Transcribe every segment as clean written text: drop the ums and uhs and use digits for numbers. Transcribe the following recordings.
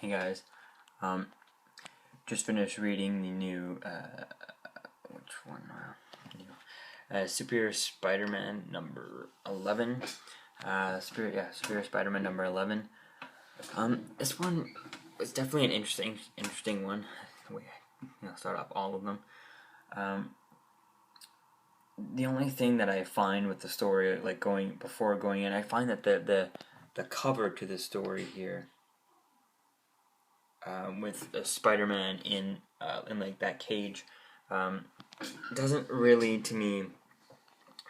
Hey guys, um, just finished reading the new, which one? Superior Spider-Man number 11. Superior Spider-Man number 11. This one was definitely an interesting one. We, start off all of them. The only thing that I find with the story, like before going in, I find that the cover to the story here, with Spider-Man in like that cage, doesn't really to me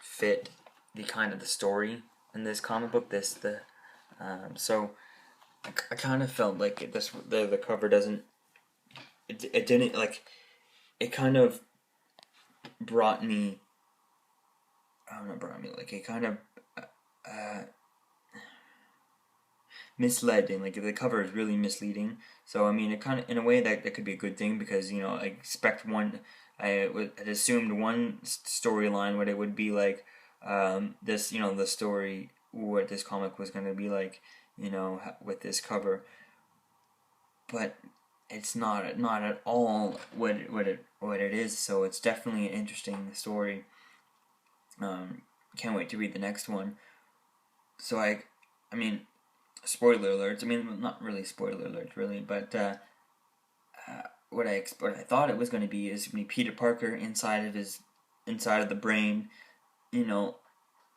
fit the kind of the story in this comic book. So I kind of felt like the cover doesn't it didn't like it kind of brought me. Not brought me like it kind of uh, misleading. Like the cover is really misleading. So I mean, it kind of in a way that could be a good thing because I expect one. I had assumed one storyline what it would be like. This the story what this comic was going to be like. With this cover, but it's not at all what it is. So it's definitely an interesting story. Can't wait to read the next one. So I mean, spoiler alerts. I mean, not really spoiler alerts, really, but what I thought it was going to be is going to be Peter Parker inside of the brain.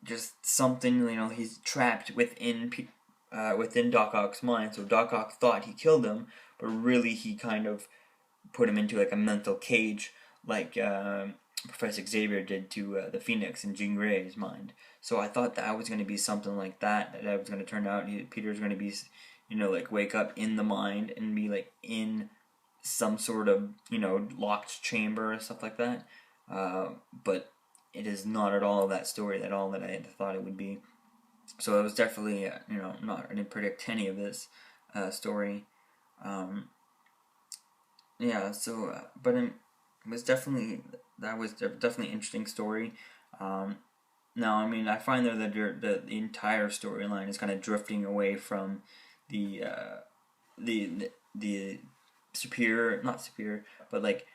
Just something. He's trapped within Doc Ock's mind. So Doc Ock thought he killed him, but really he kind of put him into like a mental cage, like Professor Xavier did to the Phoenix in Jean Grey's mind. So I thought that was going to be something like that. That was going to turn out Peter's going to be, like wake up in the mind and be like in some sort of locked chamber or stuff like that. But it is not at all that story at all that I had thought it would be. So it was definitely not I didn't predict any of this story. Yeah. So but it was definitely definitely an interesting story. Now, I mean, I find that the entire storyline is kind of drifting away from the the superior, not superior, but like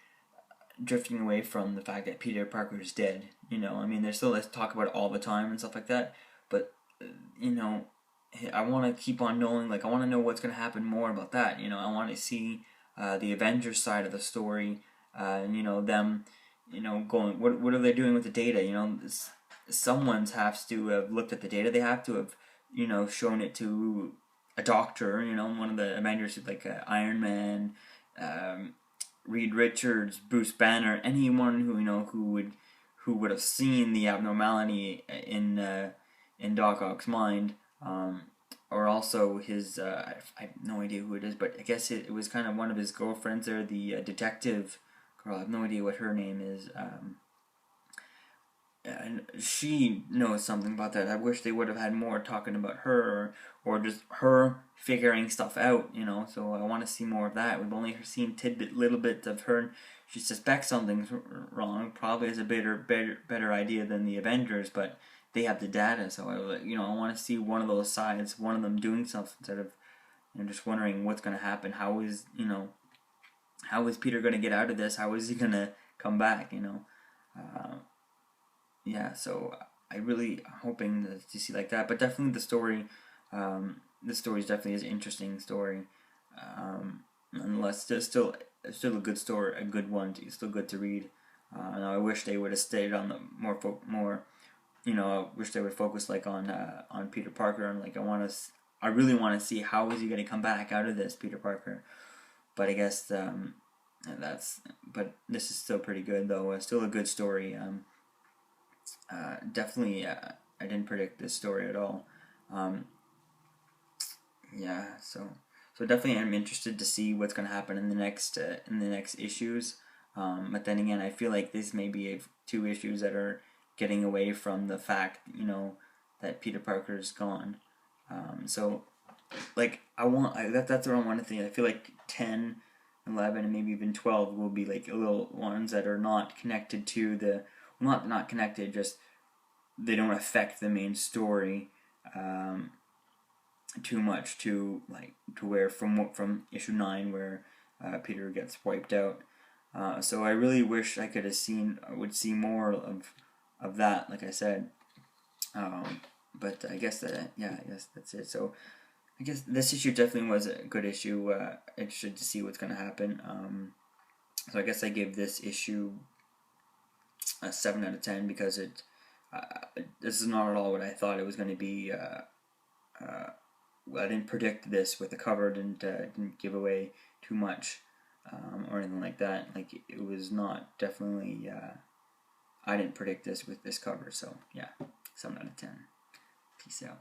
drifting away from the fact that Peter Parker is dead. I mean, there's still let's talk about it all the time and stuff like that, but you know, I want to keep on knowing. Like, I want to know what's going to happen more about that. I want to see the Avengers side of the story. Them. Going. What are they doing with the data? Someone's has to have looked at the data. They have to have shown it to a doctor. One of the Avengers, like Iron Man, Reed Richards, Bruce Banner, anyone who would have seen the abnormality in Doc Ock's mind, or also his I have no idea who it is, but I guess it was kind of one of his girlfriends there, the detective girl. I have no idea what her name is. And she knows something about that. I wish they would have had more talking about her, or just her figuring stuff out. So I want to see more of that. We've only seen little bits of her. She suspects something's wrong. Probably is a better idea than the Avengers, but they have the data. So I want to see one of those sides, one of them doing something instead of just wondering what's going to happen. How is Peter going to get out of this? How is he going to come back? Yeah, so I really hoping to see like that, but definitely the story. The story is definitely an interesting story. Nonetheless, still a good story, a good one. It's still good to read. And I wish they would have stayed on the more. I wish they would focus like on Peter Parker, and like I really want to see how is he going to come back out of this, Peter Parker. But I guess but this is still pretty good though. Still a good story. Definitely, I didn't predict this story at all. Yeah, so definitely, I'm interested to see what's going to happen in the next issues. But then again, I feel like this may be two issues that are getting away from the fact, that Peter Parker is gone. So, like, that's what I want to think. I feel like 10, 11, and maybe even 12 will be like little ones that are not connected to not connected, just they don't affect the main story. too much to where from issue 9 where Peter gets wiped out. So I really wish I would see more of that, like I said. But I guess I guess that's it. So I guess this issue definitely was a good issue. Interested to see what's going to happen. So I guess I gave this issue a 7 out of 10 because this is not at all what I thought it was going to be. I didn't predict this with the cover. Didn't give away too much or anything like that. Like, it was not definitely. I didn't predict this with this cover. So yeah, 7 out of 10. Peace out.